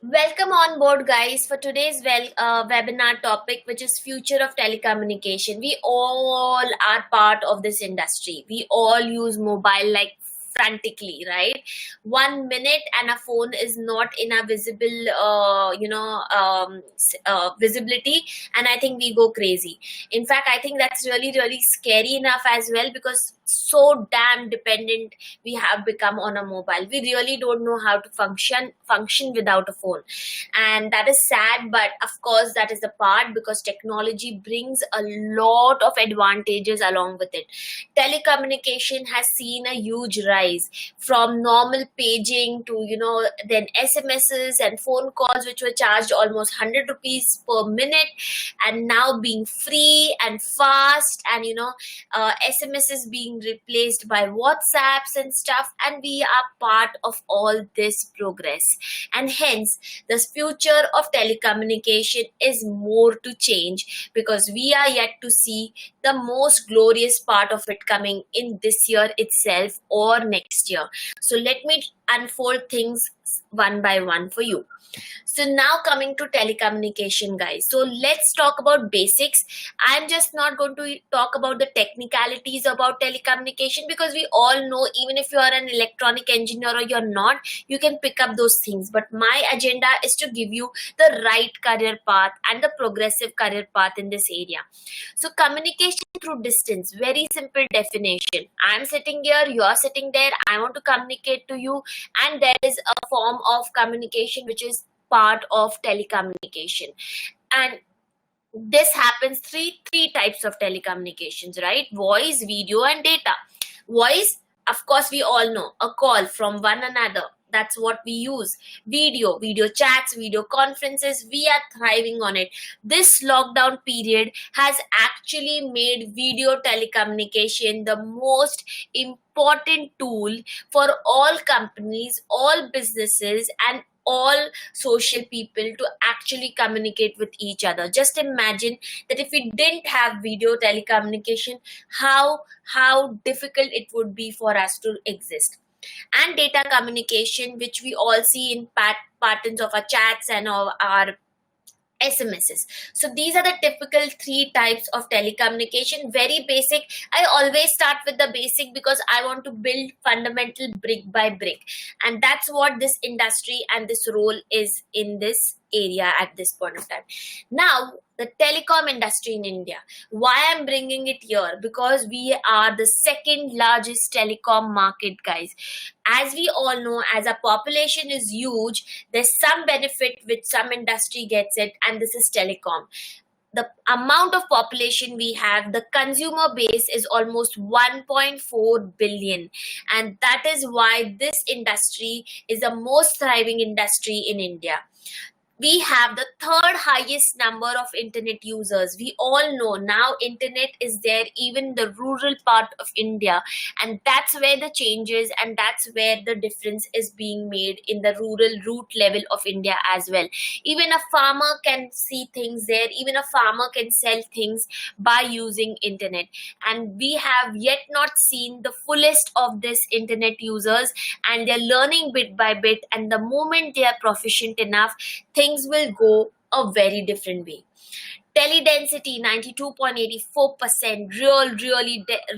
Welcome on board, guys, for today's webinar topic, which is future of telecommunication. We all are part of this industry. We all use mobile like frantically, right? 1 minute and a phone is not in a visible, visibility, and I think we go crazy. In fact, I think that's really, really scary enough as well because so damn dependent we have become on a mobile. We really don't know how to function without a phone, and that is sad, but of course that is the part because technology brings a lot of advantages along with it. Telecommunication has seen a huge rise from normal paging to then SMSs and phone calls, which were charged almost 100 rupees per minute, and now being free and fast, and SMSs being replaced by WhatsApps and stuff, and we are part of all this progress. And hence, the future of telecommunication is more to change because we are yet to see the most glorious part of it coming in this year itself or next year. So let me unfold things one by one for you. So now coming to telecommunication, guys. So let's talk about basics. I'm just not going to talk about the technicalities about telecommunication because we all know, even if you are an electronic engineer or you're not, you can pick up those things. But my agenda is to give you the right career path and the progressive career path in this area. So communication through distance, very simple definition. I'm sitting here, you're sitting there, I want to communicate to you, and there is a form of communication which is part of telecommunication. And this happens three types of telecommunications, right? Voice, video, and data. Voice, of course, we all know, a call from one another. That's what we use. Video chats, video conferences, we are thriving on it. This lockdown period has actually made video telecommunication the most important tool for all companies, all businesses, and all social people to actually communicate with each other. Just imagine that if we didn't have video telecommunication, how difficult it would be for us to exist. And data communication, which we all see in patterns of our chats and of our SMSs. So these are the typical three types of telecommunication. Very basic. I always start with the basic because I want to build fundamental brick by brick. And that's what this industry and this role is in this area at this point of time. Now, the telecom industry in India. Why I'm bringing it here? Because we are the second largest telecom market, guys. As we all know, as our population is huge, there's some benefit which some industry gets it, and this is telecom. The amount of population we have, the consumer base is almost 1.4 billion, and that is why this industry is the most thriving industry in India. We have the third highest number of internet users. We all know now internet is there even in the rural part of India, and that's where the changes and that's where the difference is being made in the rural root level of India as well. Even a farmer can see things there, even a farmer can sell things by using internet, and we have yet not seen the fullest of this internet users, and they're learning bit by bit, and the moment they are proficient enough, things will go a very different way. Teledensity 92.84%,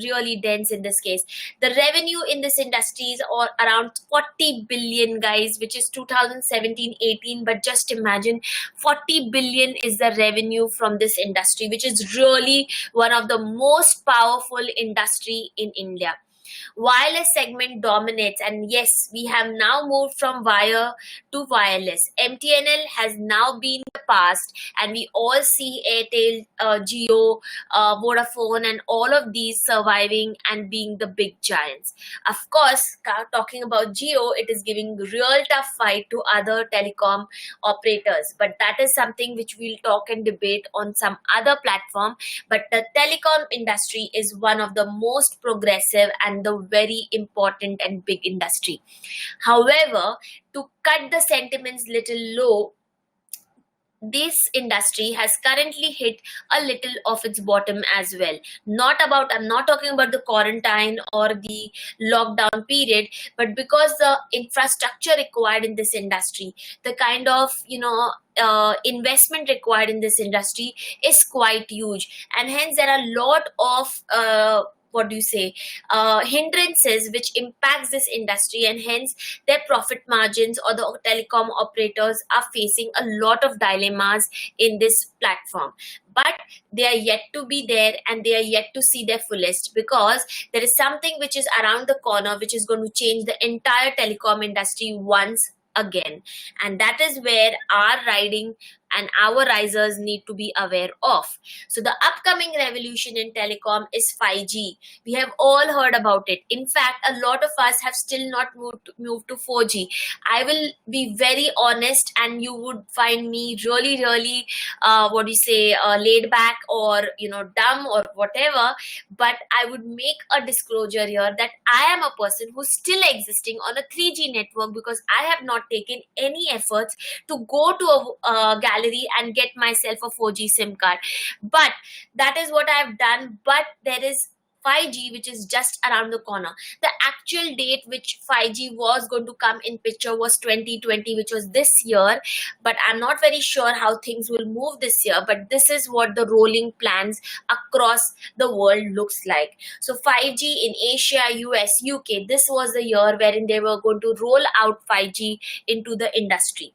really dense in this case. The revenue in this industry is all around 40 billion, guys, which is 2017-18. But just imagine 40 billion is the revenue from this industry, which is really one of the most powerful industry in India. Wireless segment dominates, and yes, we have now moved from wire to wireless. MTNL has now been the past, and we all see Airtel, Jio, Vodafone, and all of these surviving and being the big giants. Of course, talking about Jio, it is giving real tough fight to other telecom operators, but that is something which we'll talk and debate on some other platform. But the telecom industry is one of the most progressive and the very important and big industry. However, to cut the sentiments little low, this industry has currently hit a little of its bottom as well. I'm not talking about the quarantine or the lockdown period, but because the infrastructure required in this industry, the kind of investment required in this industry is quite huge, and hence there are a lot of what do you say hindrances which impacts this industry, and hence their profit margins, or the telecom operators are facing a lot of dilemmas in this platform. But they are yet to be there, and they are yet to see their fullest, because there is something which is around the corner which is going to change the entire telecom industry once again, and that is where our riding and our risers need to be aware of. So the upcoming revolution in telecom is 5G. We have all heard about it. In fact, a lot of us have still not moved to 4G. I will be very honest, and you would find me really, really, laid back, or dumb, or whatever. But I would make a disclosure here that I am a person who's still existing on a 3G network, because I have not taken any efforts to go to a gallery and get myself a 4G SIM card. But that is what I've done. But there is 5G which is just around the corner. The actual date which 5G was going to come in picture was 2020, which was this year, but I'm not very sure how things will move this year. But this is what the rolling plans across the world looks like. So 5G in Asia, US, UK, this was the year wherein they were going to roll out 5G into the industry.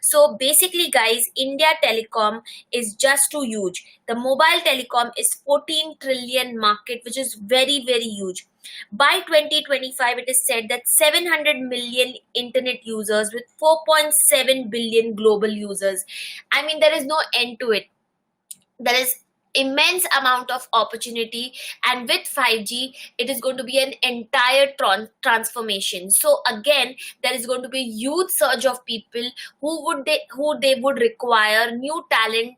So basically, guys, India telecom is just too huge. The mobile telecom is 14 trillion market, which is very, very huge. By 2025, it is said that 700 million internet users with 4.7 billion global users. I mean, there is no end to it. There is immense amount of opportunity, and with 5G it is going to be an entire transformation. So again, there is going to be a huge surge of people who they would require new talent,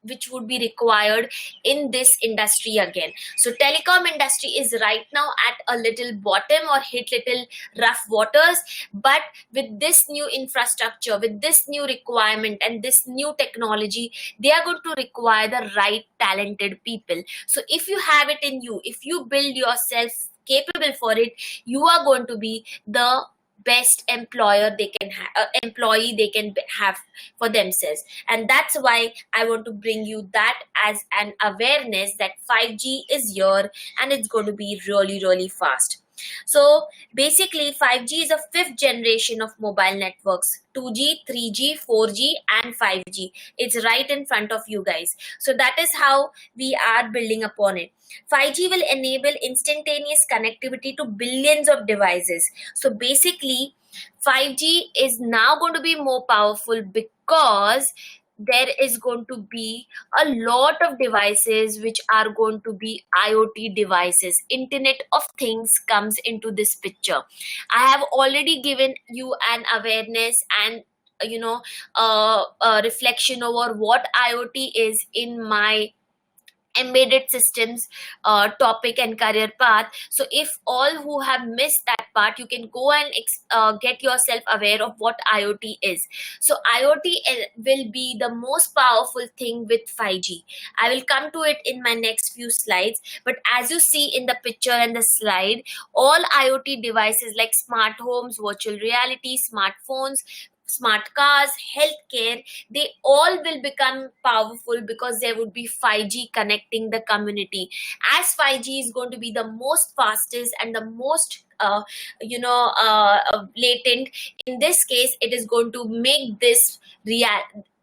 which would be required in this industry again. So telecom industry is right now at a little bottom, or hit little rough waters. But with this new infrastructure, with this new requirement and this new technology, they are going to require the right talented people. So if you have it in you, if you build yourself capable for it, you are going to be the best employee they can have for themselves. And that's why I want to bring you that as an awareness that 5G is here, and it's going to be really, really fast. So basically, 5G is a fifth generation of mobile networks: 2G, 3G, 4G, and 5G. It's right in front of you guys. So that is how we are building upon it. 5G will enable instantaneous connectivity to billions of devices. So basically, 5G is now going to be more powerful, because there is going to be a lot of devices which are going to be IoT devices. Internet of Things comes into this picture. I have already given you an awareness and a reflection over what IoT is in my embedded systems topic and career path. So if all who have missed that part, you can go and get yourself aware of what IoT is. So IoT will be the most powerful thing with 5G. I will come to it in my next few slides, but as you see in the picture and the slide, all IoT devices like smart homes, virtual reality, smartphones, smart cars, healthcare, they all will become powerful, because there would be 5G connecting the community. As 5G is going to be the most fastest and the most latent, in this case it is going to make this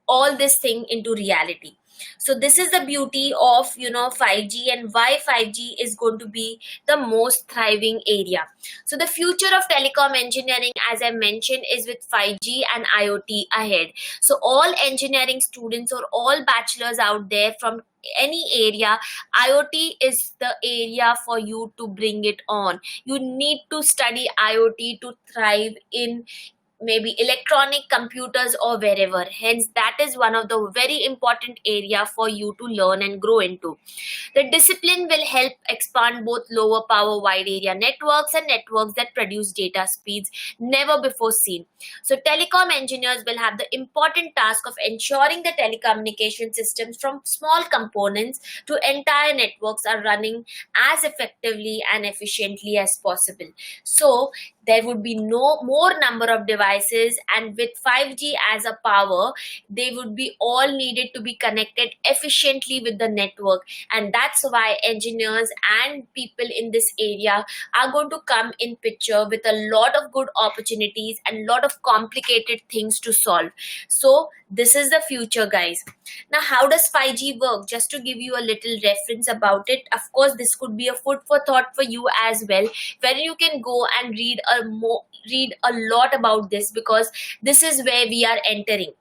all this thing into reality. So this is the beauty of 5G, and why 5G is going to be the most thriving area. So the future of telecom engineering, as I mentioned, is with 5G and IoT ahead. So all engineering students, or all bachelors out there from any area, IoT is the area for you to bring it on. You need to study IoT to thrive in maybe electronic computers or wherever. Hence, that is one of the very important area for you to learn and grow into. The discipline will help expand both lower power wide area networks and networks that produce data speeds never before seen. So telecom engineers will have the important task of ensuring the telecommunication systems from small components to entire networks are running as effectively and efficiently as possible. So there would be no more number of devices, and with 5G as a power, they would be all needed to be connected efficiently with the network. And that's why engineers and people in this area are going to come in picture with a lot of good opportunities and lot of complicated things to solve. So this is the future, guys. Now, how does 5G work? Just to give you a little reference about it, of course this could be a food for thought for you as well, where you can go and read a lot about this, because this is where we are entering.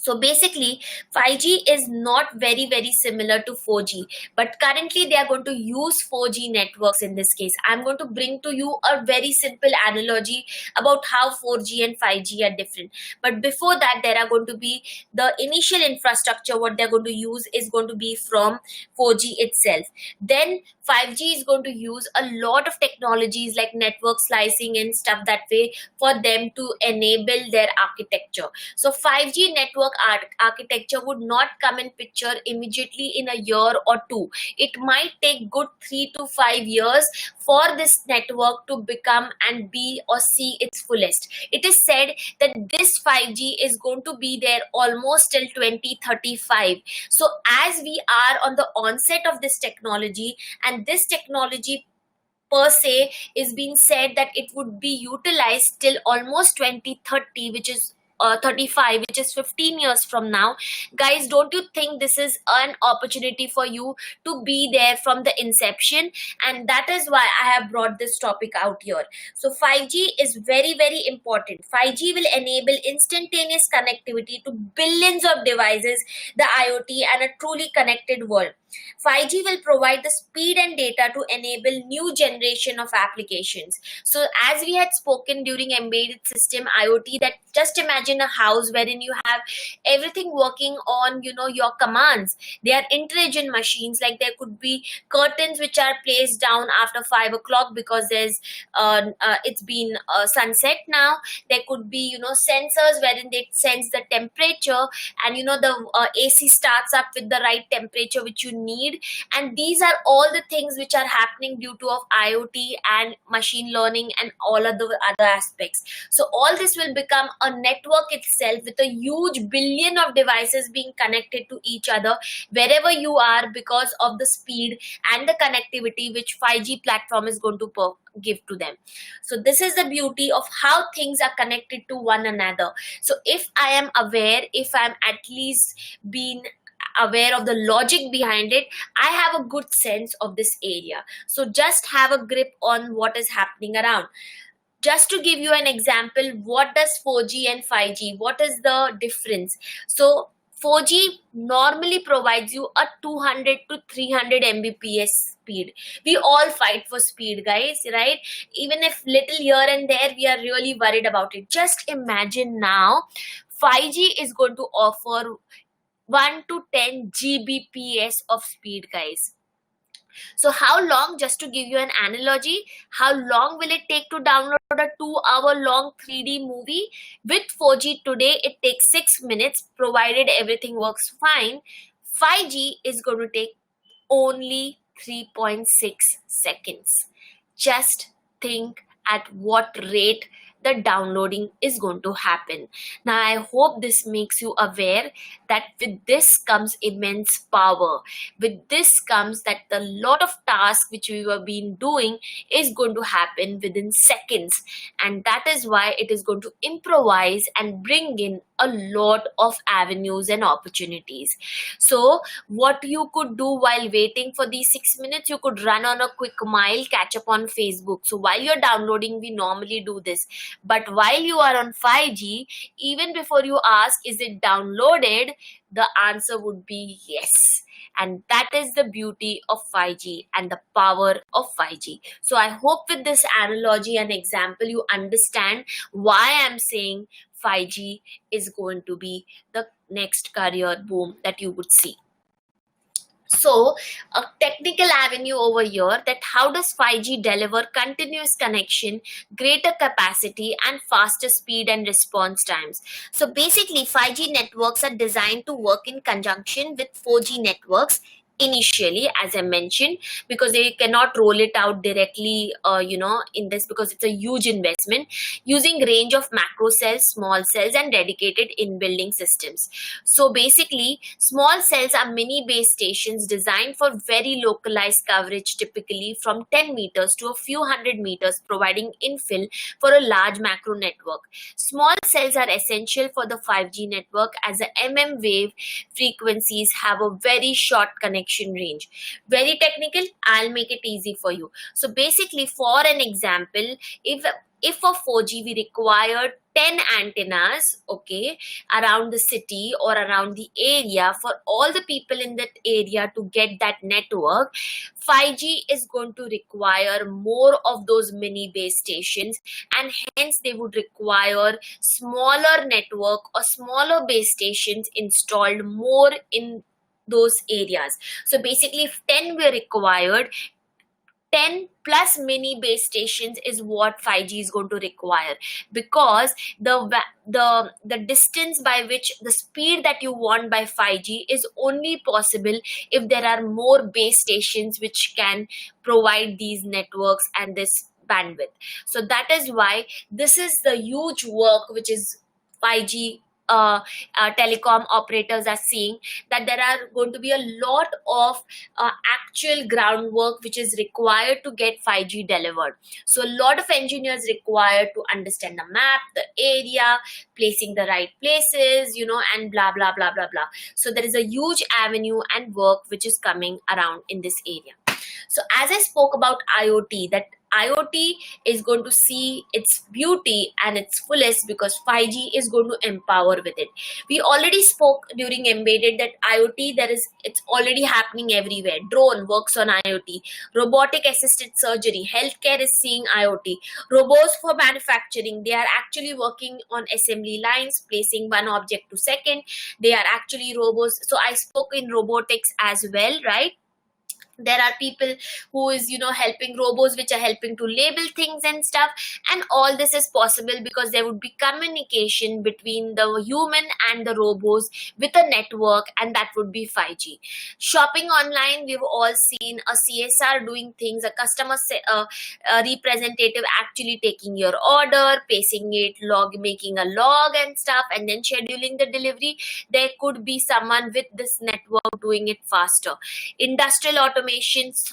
So basically, 5G is not very similar to 4G, but currently they are going to use 4G networks in this case. I'm going to bring to you a very simple analogy about how 4G and 5G are different. But before that, there are going to be the initial infrastructure. What they're going to use is going to be from 4G itself. Then 5G is going to use a lot of technologies like network slicing and stuff that way for them to enable their architecture. So 5G network architecture would not come in picture immediately in a year or two. It might take good 3 to 5 years for this network to become and be or see its fullest. It is said that this 5G is going to be there almost till 2035. So as we are on the onset of this technology, and this technology per se is being said that it would be utilized till almost 2030, which is 35, which is 15 years from now. Guys, don't you think this is an opportunity for you to be there from the inception? And that is why I have brought this topic out here. So 5G is very important. 5G will enable instantaneous connectivity to billions of devices, the IoT, and a truly connected world. 5G will provide the speed and data to enable new generation of applications. So as we had spoken during embedded system IoT, that just imagine a house wherein you have everything working on, your commands. They are intelligent machines. Like there could be curtains which are placed down after 5 o'clock because it's been sunset now. There could be, sensors wherein they sense the temperature, and the AC starts up with the right temperature which you need. And these are all the things which are happening due to of IoT and machine learning and all of the other aspects. So all this will become a network itself with a huge billion of devices being connected to each other wherever you are, because of the speed and the connectivity which 5G platform is going to give to them. So this is the beauty of how things are connected to one another. So if I am aware, if I'm at least being aware of the logic behind it, I have a good sense of this area. So just have a grip on what is happening around. Just to give you an example, what does 4G and 5G, what is the difference? So 4G normally provides you a 200 to 300 Mbps speed. We all fight for speed, guys, right? Even if little here and there, we are really worried about it. Just imagine now, 5G is going to offer 1 to 10 Gbps of speed, guys. So how long, just to give you an analogy, how long will it take to download a 2-hour long 3D movie? With 4G today, it takes 6 minutes, provided everything works fine. 5G is going to take only 3.6 seconds. Just think at what rate the downloading is going to happen. Now, I hope this makes you aware that with this comes immense power. With this comes that the lot of tasks which we were been doing is going to happen within seconds. And that is why it is going to improvise and bring in a lot of avenues and opportunities. So what you could do while waiting for these 6 minutes, you could run on a quick mile, catch up on Facebook. So while you're downloading, we normally do this. But while you are on 5G, even before you ask, is it downloaded? The answer would be yes. And that is the beauty of 5G and the power of 5G. So I hope with this analogy and example, you understand why I'm saying 5G is going to be the next career boom that you would see. So a technical avenue over here, that how does 5G deliver continuous connection, greater capacity and faster speed and response times. So basically 5G networks are designed to work in conjunction with 4G networks initially, as I mentioned, because they cannot roll it out directly in this, because it's a huge investment, using range of macro cells, small cells and dedicated in-building systems. So basically, small cells are mini base stations designed for very localized coverage, typically from 10 meters to a few hundred meters, providing infill for a large macro network. Small cells are essential for the 5G network, as the wave frequencies have a very short connection range. Very technical, I'll make it easy for you. So basically, for an example, if for 4G we require 10 antennas, okay, around the city or around the area for all the people in that area to get that network, 5G is going to require more of those mini base stations, and hence they would require smaller network or smaller base stations installed more in those areas. So basically, if 10 were required, 10 plus mini base stations is what 5G is going to require, because the distance by which the speed that you want by 5G is only possible if there are more base stations which can provide these networks and this bandwidth. So that is why this is the huge work which is 5G telecom operators are seeing, that there are going to be a lot of actual groundwork which is required to get 5G delivered. So a lot of engineers required to understand the map, the area, placing the right places, and blah blah blah blah blah. So there is a huge avenue and work which is coming around in this area. So as I spoke about IoT, that IoT is going to see its beauty and its fullest because 5G is going to empower with it. We already spoke during embedded that IoT, it's already happening everywhere. Drone works on IoT. Robotic assisted surgery, healthcare is seeing IoT. Robots for manufacturing, they are actually working on assembly lines, placing one object to second. They are actually robots. So I spoke in robotics as well, right? There are people who is helping robots which are helping to label things and stuff, and all this is possible because there would be communication between the human and the robots with a network, and that would be 5G. Shopping online, we've all seen a CSR doing things, a a representative actually taking your order, pacing it, making a log and stuff, and then scheduling the delivery. There could be someone with this network doing it faster. Industrial automation,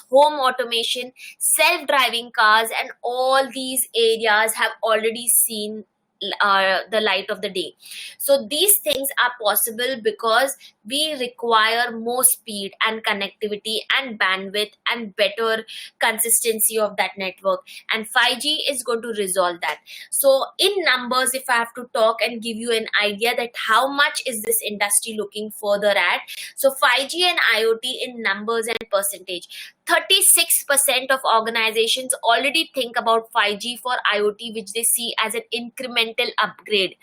home automation, self-driving cars, and all these areas have already seen the light of the day. So these things are possible because we require more speed and connectivity and bandwidth and better consistency of that network, and 5G is going to resolve that. So in numbers, if I have to talk and give you an idea that how much is this industry looking further at, so 5G and IoT in numbers and percentage, 36% of organizations already think about 5G for IoT, which they see as an incremental upgrade.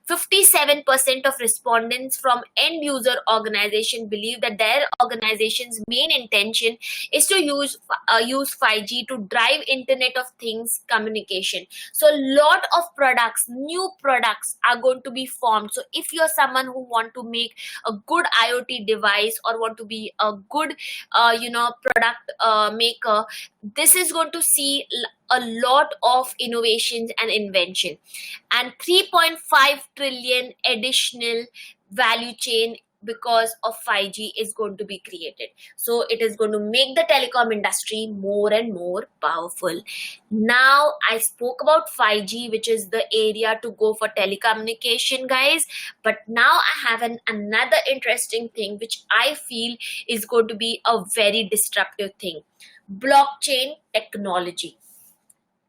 57% of respondents from end user organization believe that their organization's main intention is to use 5G to drive Internet of Things communication. So a lot of products, new products are going to be formed. So if you're someone who want to make a good IoT device or want to be a good product maker, this is going to see a lot of innovations and invention, and 3.5 trillion additional value chain because of 5G is going to be created. So it is going to make the telecom industry more and more powerful. Now I spoke about 5G, which is the area to go for telecommunication, guys. But now I have another interesting thing which I feel is going to be a very disruptive thing. Blockchain technology.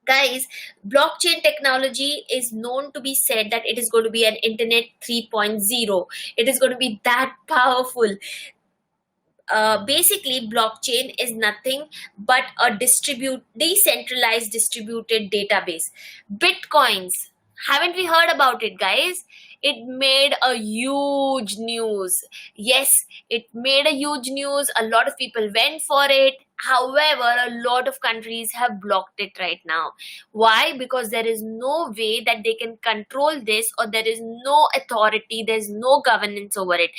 Guys, blockchain technology is known to be said that it is going to be an internet 3.0. It is going to be that powerful. basically blockchain is nothing but a decentralized distributed database. Bitcoins, haven't we heard about it, guys? It made a huge news. Yes, it made a huge news. A lot of people went for it. However, a lot of countries have blocked it right now. Why? Because there is no way that they can control this, or there is no authority, there's no governance over it.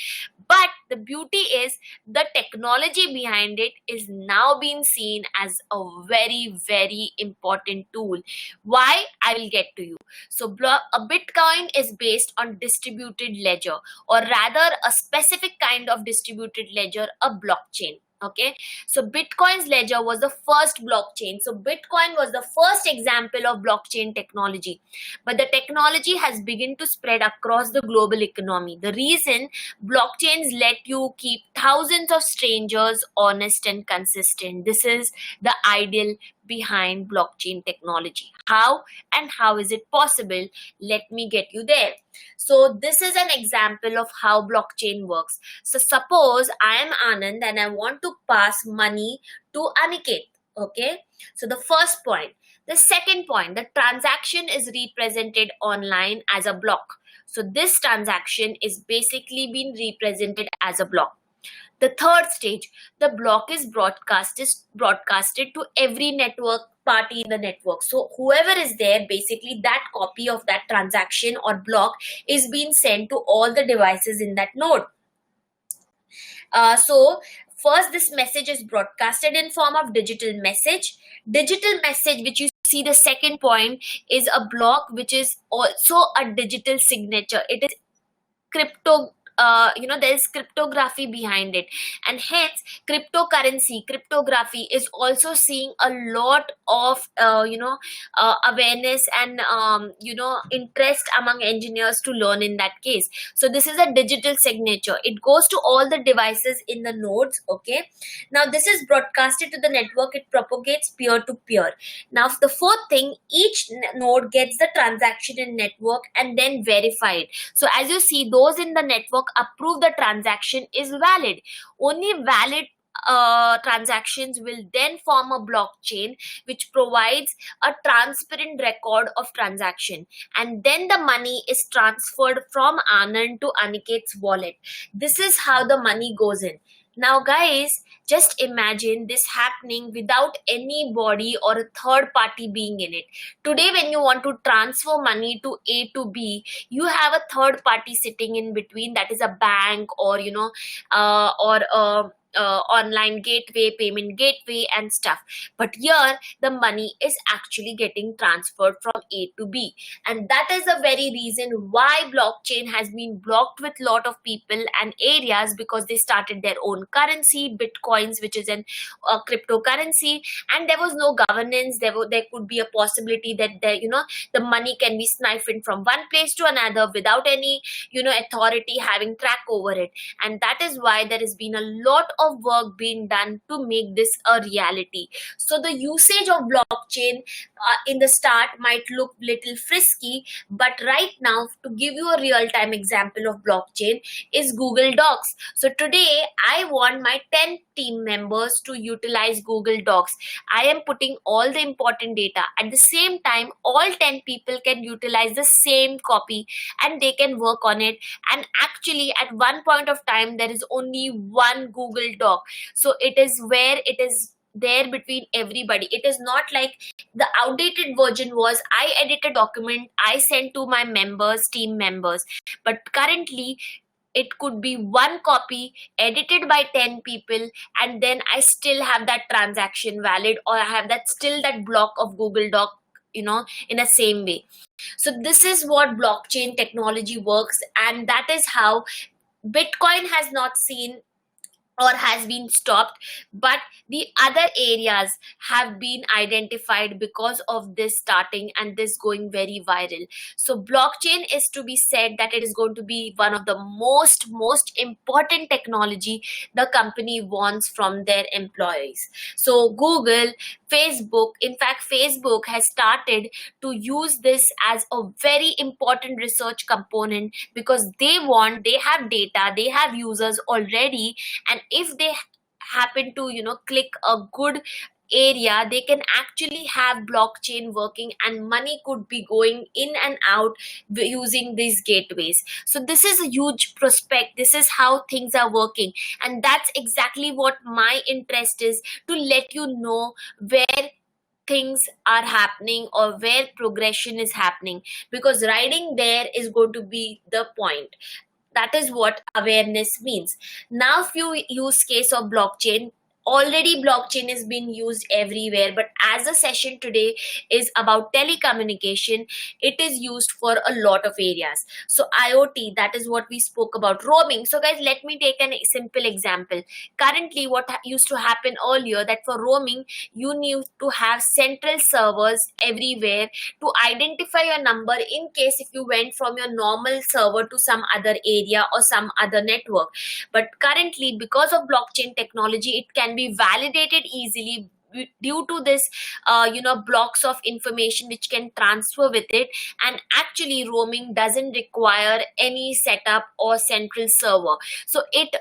But the beauty is the technology behind it is now being seen as a very, very important tool. Why? I will get to you. So a Bitcoin is based on distributed ledger, or rather a specific kind of distributed ledger, a blockchain. Okay, so Bitcoin's ledger was the first blockchain. So Bitcoin was the first example of blockchain technology. But the technology has begun to spread across the global economy. The reason, blockchains let you keep thousands of strangers honest and consistent. This is the ideal behind blockchain technology. How and how is it possible? Let me get you there. So this is an example of how blockchain works. So suppose I am Anand and I want to pass money to Aniket. Okay. So the first point. The second point, the transaction is represented online as a block. So this transaction is basically being represented as a block. The third stage, the block is broadcasted to every network party in the network. So whoever is there, basically that copy of that transaction or block is being sent to all the devices in that node. So first, this message is broadcasted in form of digital message. Digital message, which you see the second point, is a block which is also a digital signature. It is crypto. There is cryptography behind it, and hence cryptography is also seeing a lot of awareness and interest among engineers to learn in that case. So this is a digital signature. It goes to all the devices in the nodes. Okay, now this is broadcasted to the network. It propagates peer to peer. Now the fourth thing, each node gets the transaction in network and then verified. So as you see, those in the network approve the transaction is valid. Only valid transactions will then form a blockchain which provides a transparent record of transaction, and then the money is transferred from Anand to Aniket's wallet. This is how the money goes in. Now guys, just imagine this happening without anybody or a third party being in it. Today when you want to transfer money to A to B, you have a third party sitting in between, that is a bank or online gateway, payment gateway and stuff. But here the money is actually getting transferred from A to B, and that is the very reason why blockchain has been blocked with lot of people and areas, because they started their own currency, bitcoins, which is an cryptocurrency, and there was no governance. There could be a possibility that the money can be siphoned from one place to another without any authority having track over it. And that is why there has been a lot of work being done to make this a reality. So the usage of blockchain in the start might look little frisky, but right now, to give you a real-time example of blockchain, is Google Docs. So today I want my 10 team members to utilize Google Docs. I am putting all the important data. At the same time, all 10 people can utilize the same copy and they can work on it. And actually at one point of time, there is only one Google Doc. So it is where it is there between everybody. It is not like the outdated version was I edit a document, I send to my members, team members. But currently it could be one copy edited by 10 people, and then I still have that transaction valid, or I have that block of Google Doc in a same way. So this is what blockchain technology works, and that is how Bitcoin has not seen or has been stopped, but the other areas have been identified because of this starting and this going very viral. So blockchain is to be said that it is going to be one of the most important technology the company wants from their employees. So Google, Facebook, in fact Facebook has started to use this as a very important research component, because they have data, they have users already, and if they happen to click a good area, they can actually have blockchain working and money could be going in and out using these gateways. So this is a huge prospect, this is how things are working, and that's exactly what my interest is, to let you know where things are happening or where progression is happening, because riding there is going to be the point. That is what awareness means. Now few use case of blockchain, already blockchain is being used everywhere, but as the session today is about telecommunication, it is used for a lot of areas. So IoT, that is what we spoke about. Roaming, so guys, let me take a simple example. Currently what used to happen earlier, that for roaming you need to have central servers everywhere to identify your number in case if you went from your normal server to some other area or some other network. But currently, because of blockchain technology, it can be validated easily due to this blocks of information which can transfer with it, and actually roaming doesn't require any setup or central server. So it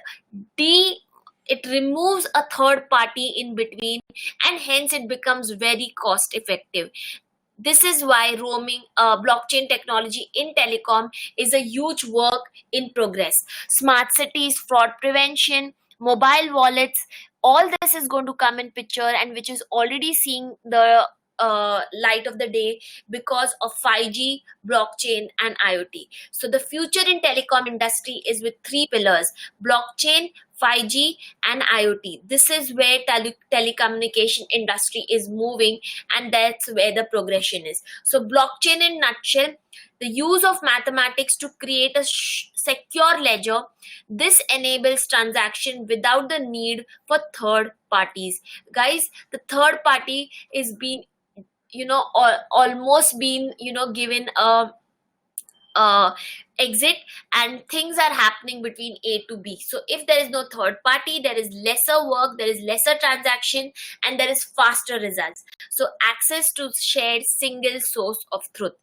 removes a third party in between, and hence it becomes very cost effective. This is why roaming blockchain technology in telecom is a huge work in progress. Smart cities, fraud prevention, mobile wallets, all this is going to come in picture, and which is already seeing the light of the day because of 5G, blockchain, and IoT. So the future in telecom industry is with three pillars: blockchain, 5G, and IoT. This is where telecommunication industry is moving, and that's where the progression is. So blockchain in nutshell, the use of mathematics to create a secure ledger. This enables transaction without the need for third parties. Guys, the third party is being almost been given a exit, and things are happening between A to B. So if there is no third party, there is lesser work, there is lesser transaction, and there is faster results. So access to shared single source of truth.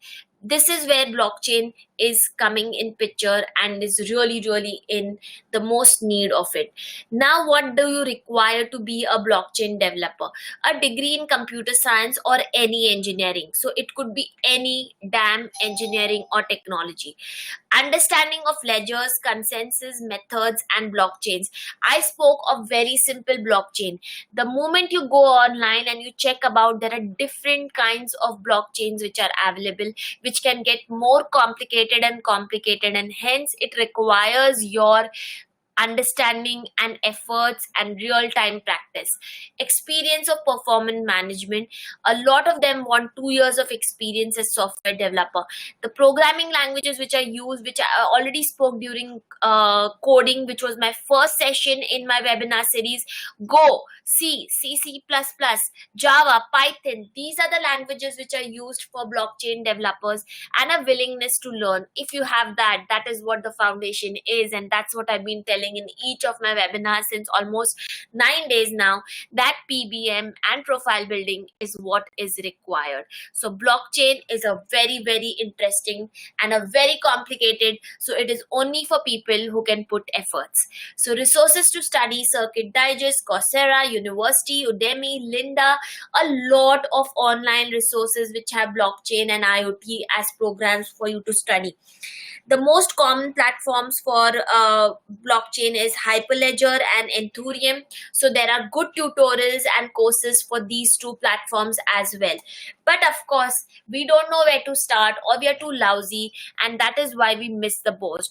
This is where blockchain is coming in picture and is really in the most need of it. Now what do you require to be a blockchain developer? A degree in computer science or any engineering. So it could be any damn engineering or technology. Understanding of ledgers, consensus, methods, and blockchains. I spoke of very simple blockchain. The moment you go online and you check about, there are different kinds of blockchains which are available, which can get more complicated, and hence it requires your understanding and efforts and real-time practice. Experience of performance management. A lot of them want 2 years of experience as software developer. The programming languages which I use, which I already spoke during coding, which was my first session in my webinar series: Go, C, C++, Java, Python. These are the languages which are used for blockchain developers, and a willingness to learn. If you have that, that is what the foundation is, and that's what I've been telling in each of my webinars since almost 9 days now, that PBM and profile building is what is required. So blockchain is a very interesting and a very complicated, so it is only for people who can put efforts. So resources to study: Circuit Digest, Coursera, University, Udemy, Lynda, a lot of online resources which have blockchain and IoT as programs for you to study. The most common platforms for blockchain is Hyperledger and Ethereum. So there are good tutorials and courses for these two platforms as well. But of course, we don't know where to start, or we are too lousy, and that is why we miss the boat.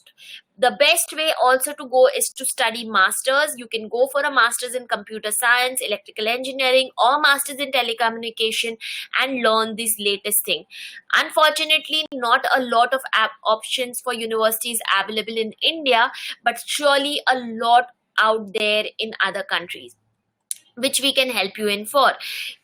The best way also to go is to study masters. You can go for a master's in computer science, electrical engineering, or master's in telecommunication and learn this latest thing. Unfortunately, not a lot of options for universities available in India, but surely a lot out there in other countries, which we can help you in for.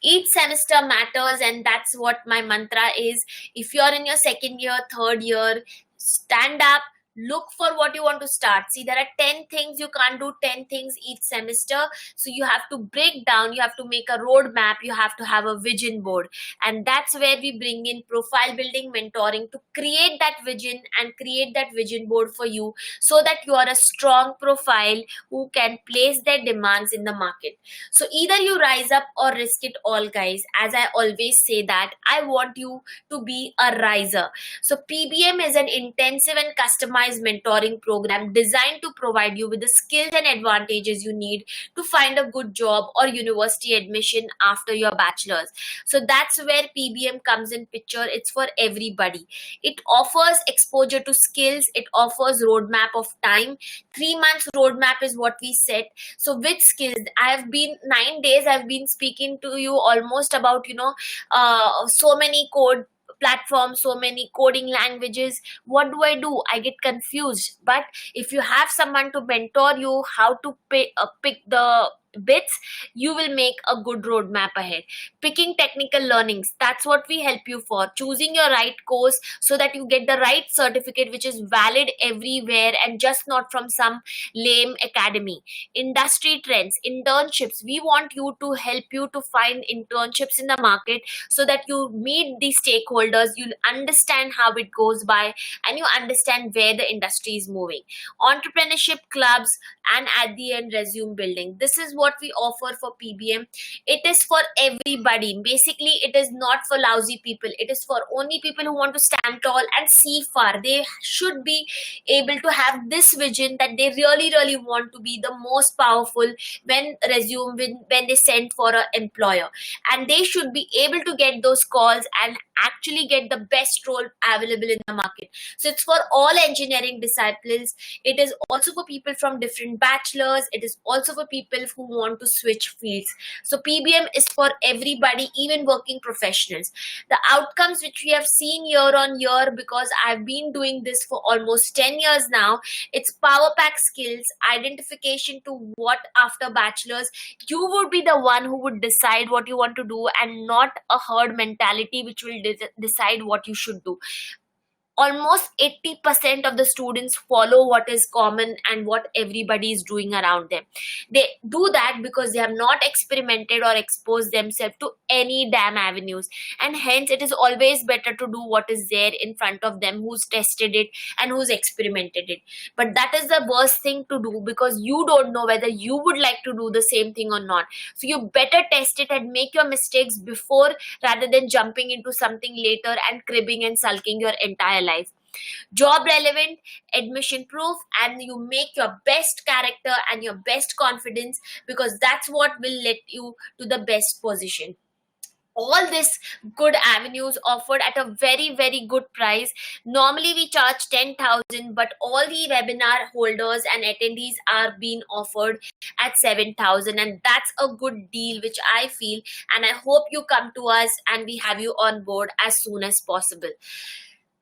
Each semester matters, and that's what my mantra is. If you're in your second year, third year, stand up, look for what you want to start. See, there are 10 things. You can't do 10 things each semester, so you have to break down, you have to make a roadmap, you have to have a vision board. And that's where we bring in profile building mentoring to create that vision and create that vision board for you, so that you are a strong profile who can place their demands in the market. So either you rise up or risk it all, guys. As I always say that I want you to be a riser. So PBM is an intensive and customized mentoring program designed to provide you with the skills and advantages you need to find a good job or university admission after your bachelor's. So that's where PBM comes in picture. It's for everybody. It offers exposure to skills. It offers roadmap of time. 3 months roadmap is what we set. So with skills, I have been 9 days, I've been speaking to you almost about, so many code platforms, so many coding languages. What do? I get confused. But if you have someone to mentor you how to pick the bits, you will make a good roadmap ahead. Picking technical learnings, that's what we help you for. Choosing your right course so that you get the right certificate which is valid everywhere and just not from some lame academy. Industry trends, internships, we want you to help you to find internships in the market so that you meet the stakeholders, you understand how it goes by, and you understand where the industry is moving. Entrepreneurship clubs, and at the end, resume building. This is what we offer for PBM. It is for everybody. Basically, it is not for lousy people. It is for only people who want to stand tall and see far. They should be able to have this vision that they really, really want to be the most powerful when they send for an employer. And they should be able to get those calls and actually get the best role available in the market. So it's for all engineering disciplines. It is also for people from different bachelors. It is also for people who want to switch fields. So PBM is for everybody, even working professionals. The outcomes which we have seen year on year, because I've been doing this for almost 10 years now, it's power pack skills, identification to what after bachelor's. You would be the one who would decide what you want to do, and not a herd mentality which will decide what you should do. Almost 80% of the students follow what is common and what everybody is doing around them. They do that because they have not experimented or exposed themselves to any damn avenues, and hence it is always better to do what is there in front of them, who's tested it and who's experimented it. But that is the worst thing to do, because you don't know whether you would like to do the same thing or not. So you better test it and make your mistakes before, rather than jumping into something later and cribbing and sulking your entire life. Job relevant, admission proof, and you make your best character and your best confidence, because that's what will let you to the best position. All this good avenues offered at a very, very good price. Normally we charge 10,000, but all the webinar holders and attendees are being offered at 7,000, and that's a good deal which I feel, and I hope you come to us and we have you on board as soon as possible.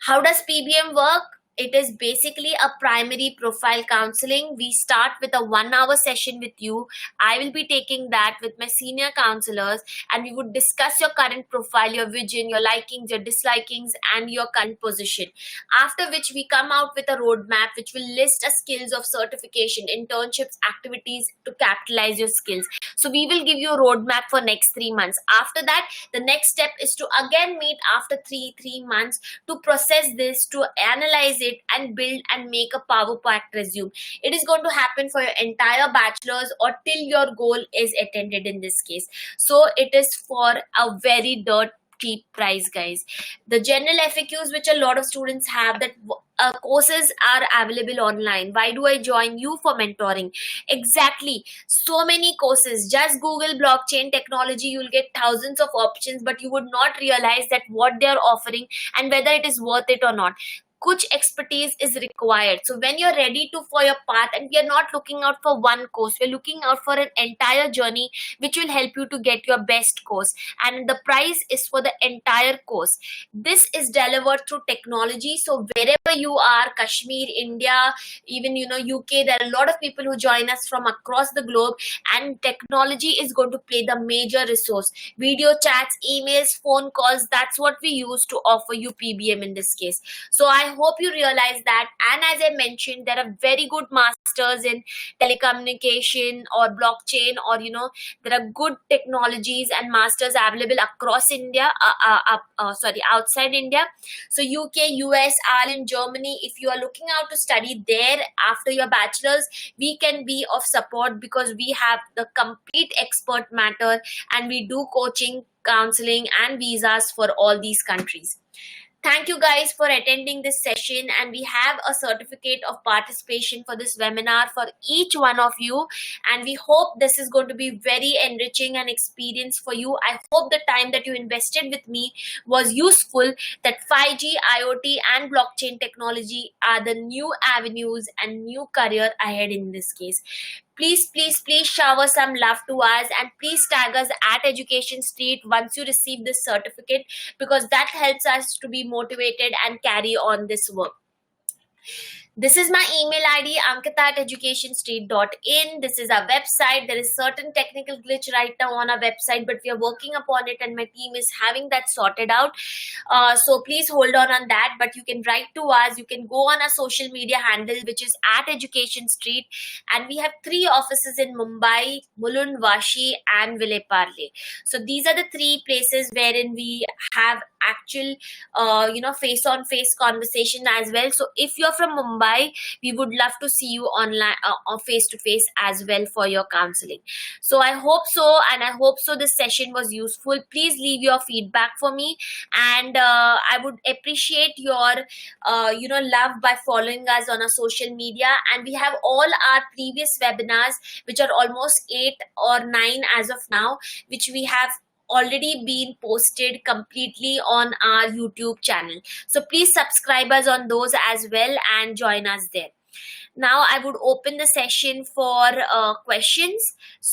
How does PBM work? It is basically a primary profile counseling. We start with a 1 hour session with you. I will be taking that with my senior counselors, and we would discuss your current profile, your vision, your likings, your dislikings, and your current position. After which we come out with a roadmap which will list a skills of certification, internships, activities to capitalize your skills. So we will give you a roadmap for next 3 months. After that, the next step is to again meet after three months to process this, to analyze it, and build and make a power packed resume. It is going to happen for your entire bachelor's or till your goal is attended in this case. So it is for a very dirt cheap price, guys. The general FAQs which a lot of students have, that courses are available online. Why do I join you for mentoring? Exactly. So many courses. Just Google blockchain technology. You'll get thousands of options, but you would not realize that what they're offering and whether it is worth it or not. Kuch expertise is required. So when you're ready to for your path, and we are not looking out for one course, we're looking out for an entire journey which will help you to get your best course, and the price is for the entire course. This is delivered through technology. So wherever you are, Kashmir, India, even UK, there are a lot of people who join us from across the globe, and technology is going to play the major resource. Video chats, emails, phone calls, that's what we use to offer you PBM in this case. So I hope you realize that. And as I mentioned, there are very good masters in telecommunication or blockchain, or there are good technologies and masters available across India, outside India. So UK, US, Ireland, Germany, if you are looking out to study there after your bachelor's, we can be of support because we have the complete expert matter, and we do coaching, counseling and visas for all these countries. Thank you guys for attending this session, and we have a certificate of participation for this webinar for each one of you, and we hope this is going to be very enriching and experience for you. I hope the time that you invested with me was useful, that 5G, IoT and blockchain technology are the new avenues and new career ahead in this case. Please shower some love to us, and please tag us at Education Street once you receive this certificate, because that helps us to be motivated and carry on this work. This is my email ID, ankita@educationstreet.in. This is our website. There is certain technical glitch right now on our website, but we are working upon it, and my team is having that sorted out. So please hold on that. But you can write to us. You can go on our social media handle, which is at Education Street, and we have 3 offices in Mumbai, Mulund, Vashi, and Vileparle. So these are the 3 places wherein we have actual face-on-face conversation as well. So if you're from Mumbai, we would love to see you online or face-to-face as well for your counseling. So I hope so, and I hope so this session was useful. Please leave your feedback for me, and I would appreciate your love by following us on our social media. And we have all our previous webinars, which are almost 8 or 9 as of now, which we have already been posted completely on our YouTube channel. So please subscribe us on those as well and join us there. Now I would open the session for questions.